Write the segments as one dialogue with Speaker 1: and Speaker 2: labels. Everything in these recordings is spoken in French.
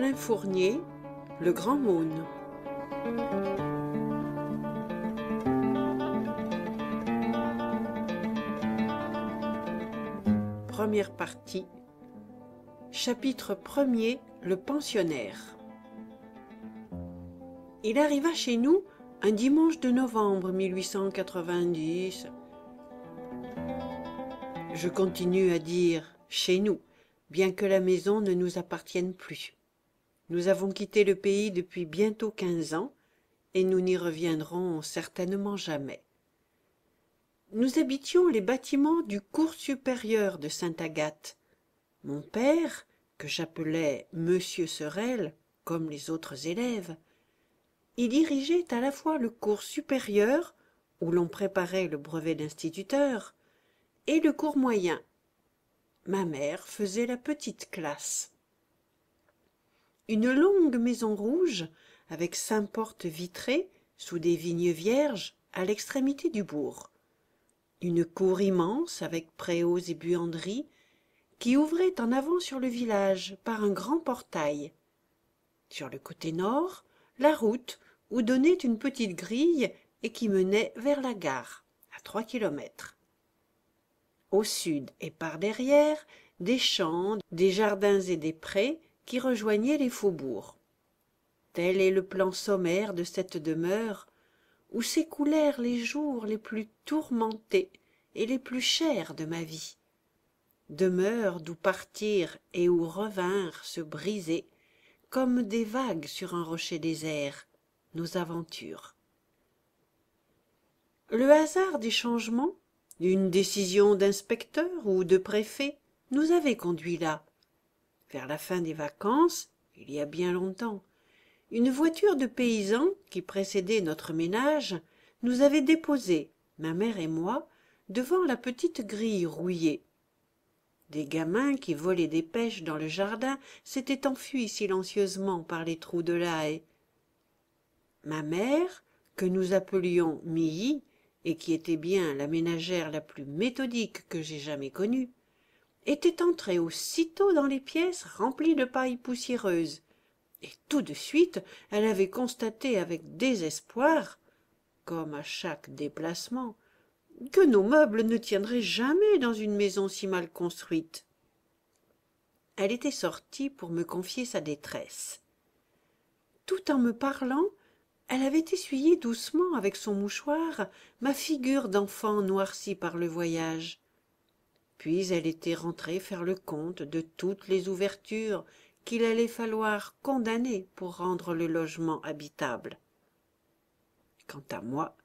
Speaker 1: Alain Fournier, Le Grand Maune. Première partie. Chapitre 1er. Le pensionnaire. Il arriva chez nous un dimanche de novembre 1890. Je continue à dire « chez nous », bien que la maison ne nous appartienne plus. Nous avons quitté le pays depuis bientôt 15 ans, et nous n'y reviendrons certainement jamais. Nous habitions les bâtiments du cours supérieur de Sainte-Agathe. Mon père, que j'appelais Monsieur Sorel, comme les autres élèves, y dirigeait à la fois le cours supérieur, où l'on préparait le brevet d'instituteur, et le cours moyen. Ma mère faisait la petite classe. Une longue maison rouge, avec 5 portes vitrées, sous des vignes vierges, à l'extrémité du bourg. Une cour immense, avec préaux et buanderies, qui ouvrait en avant sur le village par un grand portail. Sur le côté nord, la route où donnait une petite grille et qui menait vers la gare, à 3 kilomètres. Au sud et par derrière, des champs, des jardins et des prés qui rejoignaient les faubourgs. Tel est le plan sommaire de cette demeure où s'écoulèrent les jours les plus tourmentés et les plus chers de ma vie. Demeure d'où partirent et où revinrent se briser, comme des vagues sur un rocher désert, nos aventures. Le hasard des changements, une décision d'inspecteur ou de préfet, nous avait conduits là. Vers la fin des vacances, il y a bien longtemps, une voiture de paysan qui précédait notre ménage nous avait déposés, ma mère et moi, devant la petite grille rouillée. Des gamins qui volaient des pêches dans le jardin s'étaient enfuis silencieusement par les trous de la haie. Ma mère, que nous appelions Milly, et qui était bien la ménagère la plus méthodique que j'aie jamais connue, était entrée aussitôt dans les pièces remplies de paille poussiéreuse, et tout de suite elle avait constaté avec désespoir, comme à chaque déplacement, que nos meubles ne tiendraient jamais dans une maison si mal construite. Elle était sortie pour me confier sa détresse. Tout en me parlant, elle avait essuyé doucement avec son mouchoir ma figure d'enfant noircie par le voyage. Puis elle était rentrée faire le compte de toutes les ouvertures qu'il allait falloir condamner pour rendre le logement habitable. Quant à moi,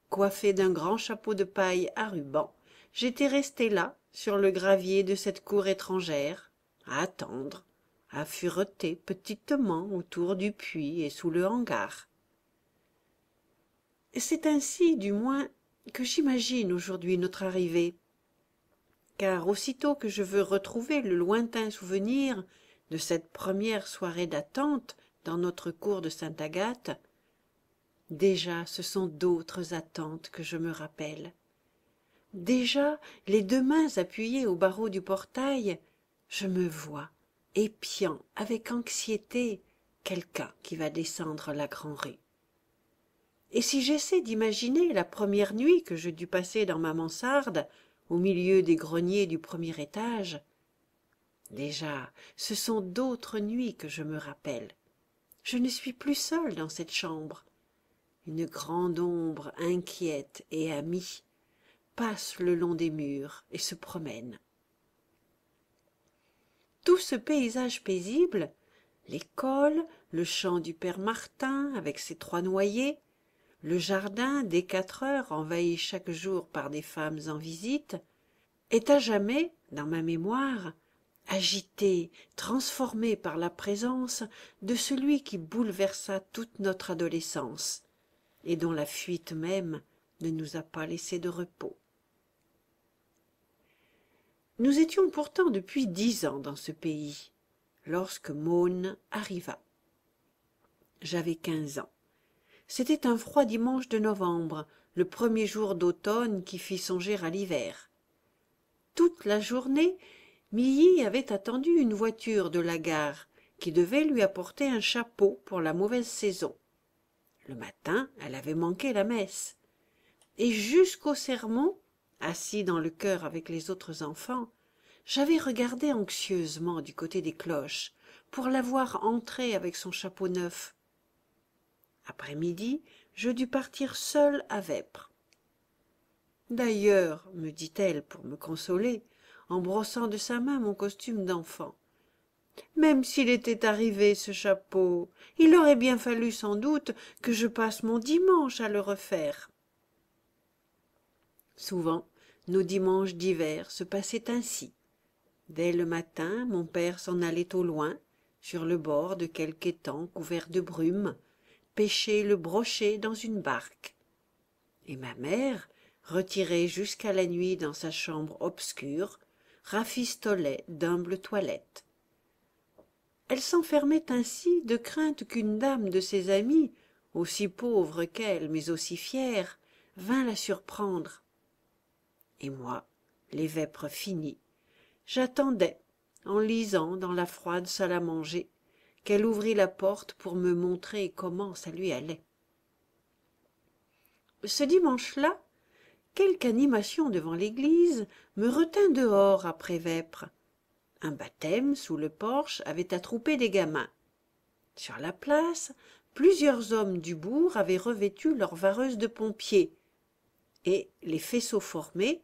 Speaker 1: coiffée d'un grand chapeau de paille à ruban, j'étais restée là, sur le gravier de cette cour étrangère, à attendre, à fureter petitement autour du puits et sous le hangar. C'est ainsi, du moins, que j'imagine aujourd'hui notre arrivée, car aussitôt que je veux retrouver le lointain souvenir de cette première soirée d'attente dans notre cour de Sainte-Agathe, déjà ce sont d'autres attentes que je me rappelle. Déjà, les 2 mains appuyées au barreau du portail, je me vois, épiant avec anxiété quelqu'un qui va descendre la grande-rue. Et si j'essaie d'imaginer la première nuit que je dus passer dans ma mansarde, au milieu des greniers du premier étage, déjà, ce sont d'autres nuits que je me rappelle. Je ne suis plus seule dans cette chambre. Une grande ombre inquiète et amie passe le long des murs et se promène. Tout ce paysage paisible, l'école, le champ du père Martin avec ses 3 noyers, le jardin dès 4 heures envahi chaque jour par des femmes en visite, est à jamais, dans ma mémoire, agité, transformé par la présence de celui qui bouleversa toute notre adolescence, et dont la fuite même ne nous a pas laissé de repos. Nous étions pourtant depuis 10 ans dans ce pays, lorsque Maune arriva. J'avais 15 ans. C'était un froid dimanche de novembre, le premier jour d'automne qui fit songer à l'hiver. Toute la journée, Milly avait attendu une voiture de la gare, qui devait lui apporter un chapeau pour la mauvaise saison. Le matin, elle avait manqué la messe. Et jusqu'au sermon, assis dans le chœur avec les autres enfants, j'avais regardé anxieusement du côté des cloches pour la voir entrer avec son chapeau neuf. Après-midi, je dus partir seule à Vêpres. D'ailleurs, me dit-elle pour me consoler, en brossant de sa main mon costume d'enfant, même s'il était arrivé ce chapeau, il aurait bien fallu sans doute que je passe mon dimanche à le refaire. Souvent, nos dimanches d'hiver se passaient ainsi. Dès le matin, mon père s'en allait au loin, sur le bord de quelque étang couvert de brume, pêcher le brochet dans une barque. Et ma mère, retirée jusqu'à la nuit dans sa chambre obscure, rafistolait d'humbles toilettes. Elle s'enfermait ainsi de crainte qu'une dame de ses amies, aussi pauvre qu'elle mais aussi fière, vînt la surprendre. Et moi, les vêpres finies, j'attendais, en lisant dans la froide salle à manger, qu'elle ouvrît la porte pour me montrer comment ça lui allait. Ce dimanche-là, quelque animation devant l'église me retint dehors après vêpres. Un baptême sous le porche avait attroupé des gamins. Sur la place, plusieurs hommes du bourg avaient revêtu leurs vareuses de pompiers, et, les faisceaux formés,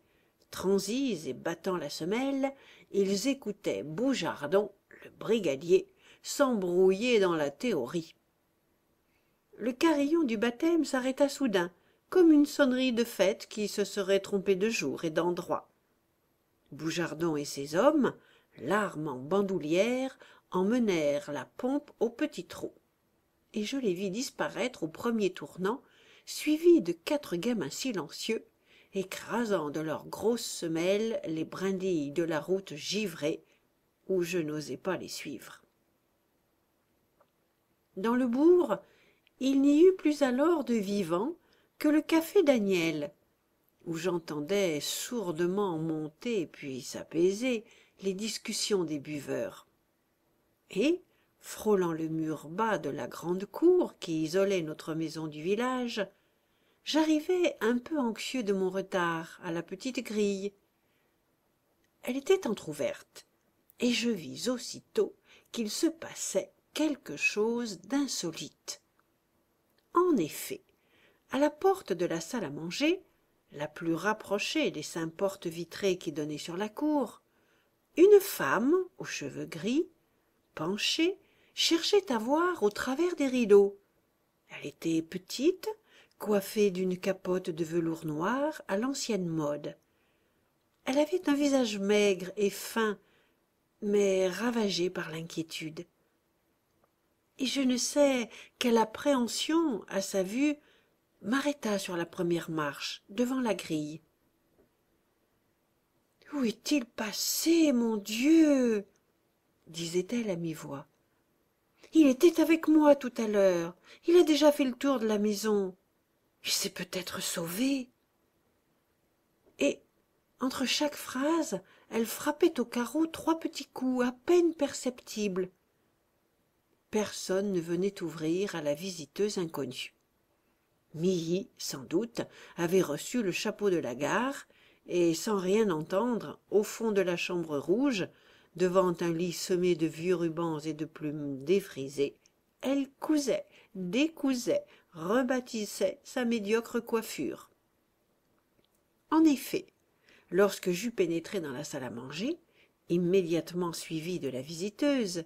Speaker 1: transis et battant la semelle, ils écoutaient Boujardon, le brigadier, s'embrouiller dans la théorie. Le carillon du baptême s'arrêta soudain, comme une sonnerie de fête qui se serait trompée de jour et d'endroit. Boujardon et ses hommes, l'arme en bandoulière, emmenèrent la pompe au petit trot, et je les vis disparaître au premier tournant, suivis de 4 gamins silencieux, écrasant de leurs grosses semelles les brindilles de la route givrée, où je n'osais pas les suivre. Dans le bourg, il n'y eut plus alors de vivant que le café Daniel, où j'entendais sourdement monter puis s'apaiser les discussions des buveurs. Et, frôlant le mur bas de la grande cour qui isolait notre maison du village, j'arrivai un peu anxieux de mon retard à la petite grille. Elle était entr'ouverte, et je vis aussitôt qu'il se passait quelque chose d'insolite. En effet, à la porte de la salle à manger, la plus rapprochée des 5 portes vitrées qui donnaient sur la cour, une femme aux cheveux gris, penchée, cherchait à voir au travers des rideaux. Elle était petite, coiffée d'une capote de velours noir à l'ancienne mode. Elle avait un visage maigre et fin, mais ravagé par l'inquiétude. Et je ne sais quelle appréhension, à sa vue, m'arrêta sur la première marche, devant la grille. « Où est-il passé, mon Dieu ?» disait-elle à mi-voix. « Il était avec moi tout à l'heure. Il a déjà fait le tour de la maison. Il s'est peut-être sauvé. » Et, entre chaque phrase, elle frappait au carreau 3 petits coups à peine perceptibles. Personne ne venait ouvrir à la visiteuse inconnue. Milly, sans doute, avait reçu le chapeau de la gare, et, sans rien entendre, au fond de la chambre rouge, devant un lit semé de vieux rubans et de plumes défrisées, elle cousait, décousait, rebâtissait sa médiocre coiffure. En effet, lorsque j'eus pénétré dans la salle à manger, immédiatement suivie de la visiteuse,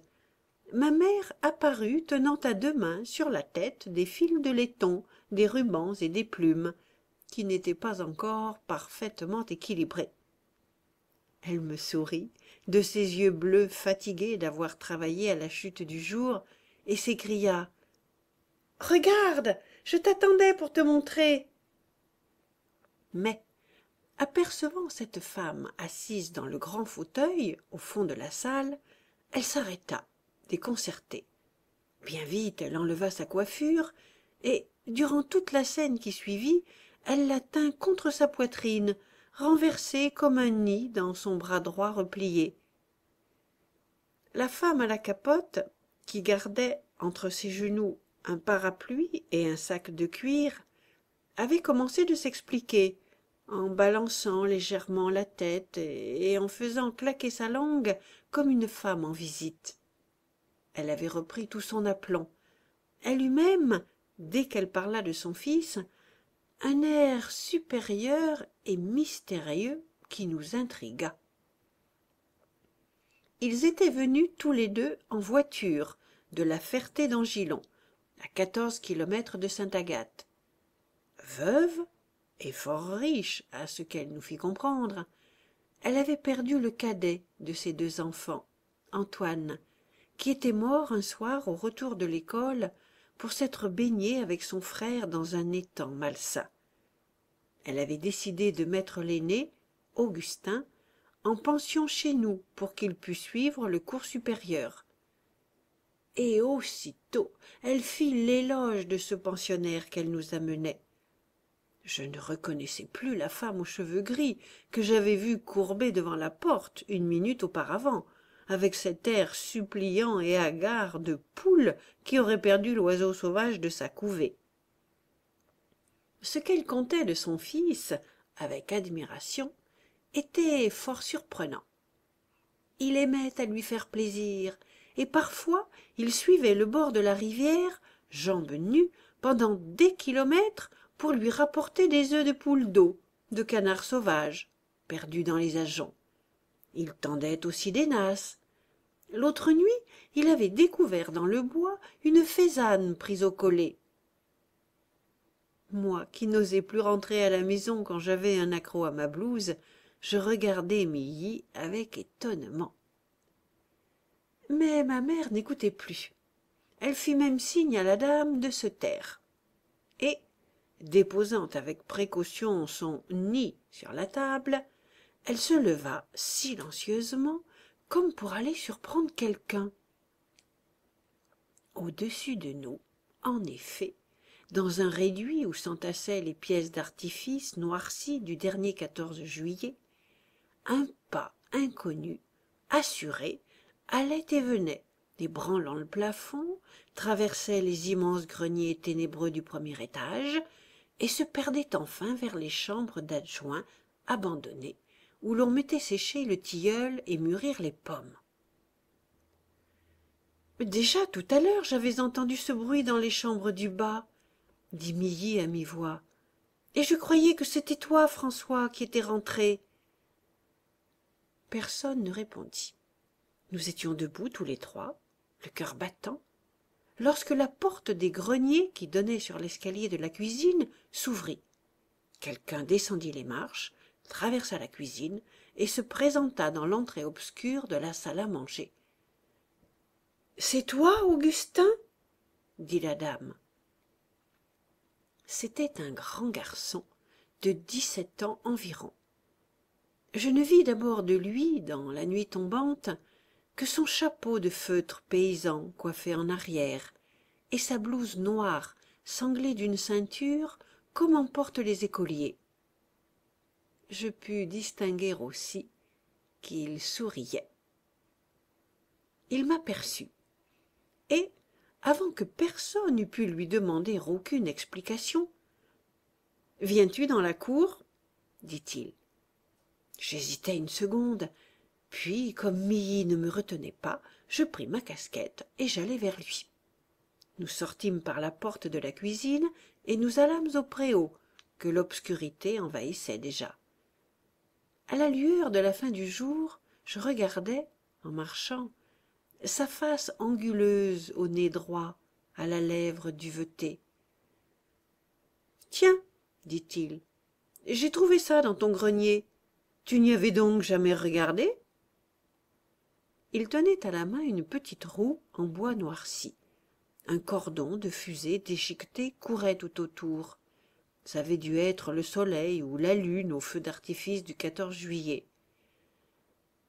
Speaker 1: ma mère apparut tenant à 2 mains sur la tête des fils de laiton, des rubans et des plumes, qui n'étaient pas encore parfaitement équilibrés. Elle me sourit, de ses yeux bleus fatigués d'avoir travaillé à la chute du jour, et s'écria « Regarde, je t'attendais pour te montrer !» Mais, apercevant cette femme assise dans le grand fauteuil, au fond de la salle, elle s'arrêta, déconcertée. Bien vite, elle enleva sa coiffure, et, durant toute la scène qui suivit, elle la tint contre sa poitrine, renversée comme un nid dans son bras droit replié. La femme à la capote, qui gardait entre ses genoux un parapluie et un sac de cuir, avait commencé de s'expliquer, en balançant légèrement la tête et en faisant claquer sa langue comme une femme en visite. Elle avait repris tout son aplomb. Elle eut même, dès qu'elle parla de son fils, un air supérieur et mystérieux qui nous intrigua. Ils étaient venus tous les deux en voiture de la Ferté-d'Angilon, à 14 kilomètres de Sainte-Agathe. Veuve et fort riche, à ce qu'elle nous fit comprendre, elle avait perdu le cadet de ses 2 enfants, Antoine, qui était mort un soir au retour de l'école pour s'être baigné avec son frère dans un étang malsain. Elle avait décidé de mettre l'aîné, Augustin, en pension chez nous pour qu'il pût suivre le cours supérieur. Et aussitôt elle fit l'éloge de ce pensionnaire qu'elle nous amenait. Je ne reconnaissais plus la femme aux cheveux gris que j'avais vue courbée devant la porte 1 minute auparavant, avec cet air suppliant et hagard de poule qui aurait perdu l'oiseau sauvage de sa couvée. Ce qu'elle contait de son fils, avec admiration, était fort surprenant. Il aimait à lui faire plaisir, et parfois il suivait le bord de la rivière, jambes nues, pendant des kilomètres, pour lui rapporter des œufs de poule d'eau, de canards sauvages, perdus dans les ajoncs. Il tendait aussi des nasses. L'autre nuit, il avait découvert dans le bois une faisane prise au collet. Moi, qui n'osais plus rentrer à la maison quand j'avais un accroc à ma blouse, je regardais Milly avec étonnement. Mais ma mère n'écoutait plus. Elle fit même signe à la dame de se taire. Et, déposant avec précaution son nid sur la table, elle se leva silencieusement comme pour aller surprendre quelqu'un. Au-dessus de nous, en effet, dans un réduit où s'entassaient les pièces d'artifice noircies du dernier 14 juillet, un pas inconnu, assuré, allait et venait, ébranlant le plafond, traversait les immenses greniers ténébreux du premier étage et se perdait enfin vers les chambres d'adjoints abandonnées, où l'on mettait sécher le tilleul et mûrir les pommes. « Déjà tout à l'heure j'avais entendu ce bruit dans les chambres du bas, » dit Milly à mi-voix, « et je croyais que c'était toi, François, qui étais rentré. » Personne ne répondit. Nous étions debout tous les 3, le cœur battant, lorsque la porte des greniers qui donnait sur l'escalier de la cuisine s'ouvrit. Quelqu'un descendit les marches, traversa la cuisine et se présenta dans l'entrée obscure de la salle à manger. « C'est toi, Augustin ?» dit la dame. C'était un grand garçon de 17 ans environ. Je ne vis d'abord de lui, dans la nuit tombante, que son chapeau de feutre paysan coiffé en arrière, et sa blouse noire sanglée d'une ceinture comme en portent les écoliers. Je pus distinguer aussi qu'il souriait. Il m'aperçut, et, avant que personne eût pu lui demander aucune explication, « Viens-tu dans la cour ?» dit-il. J'hésitai une seconde, puis, comme Milly ne me retenait pas, je pris ma casquette et j'allai vers lui. Nous sortîmes par la porte de la cuisine et nous allâmes au préau, que l'obscurité envahissait déjà. À la lueur de la fin du jour, je regardais, en marchant, sa face anguleuse au nez droit, à la lèvre duvetée. « Tiens, dit-il, j'ai trouvé ça dans ton grenier. Tu n'y avais donc jamais regardé ?» Il tenait à la main une petite roue en bois noirci. Un cordon de fusée déchiquetée courait tout autour. Ça avait dû être le soleil ou la lune au feu d'artifice du 14 juillet.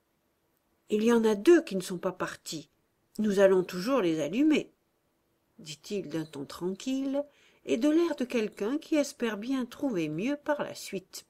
Speaker 1: « Il y en a 2 qui ne sont pas partis. Nous allons toujours les allumer, » dit-il d'un ton tranquille et de l'air de quelqu'un qui espère bien trouver mieux par la suite.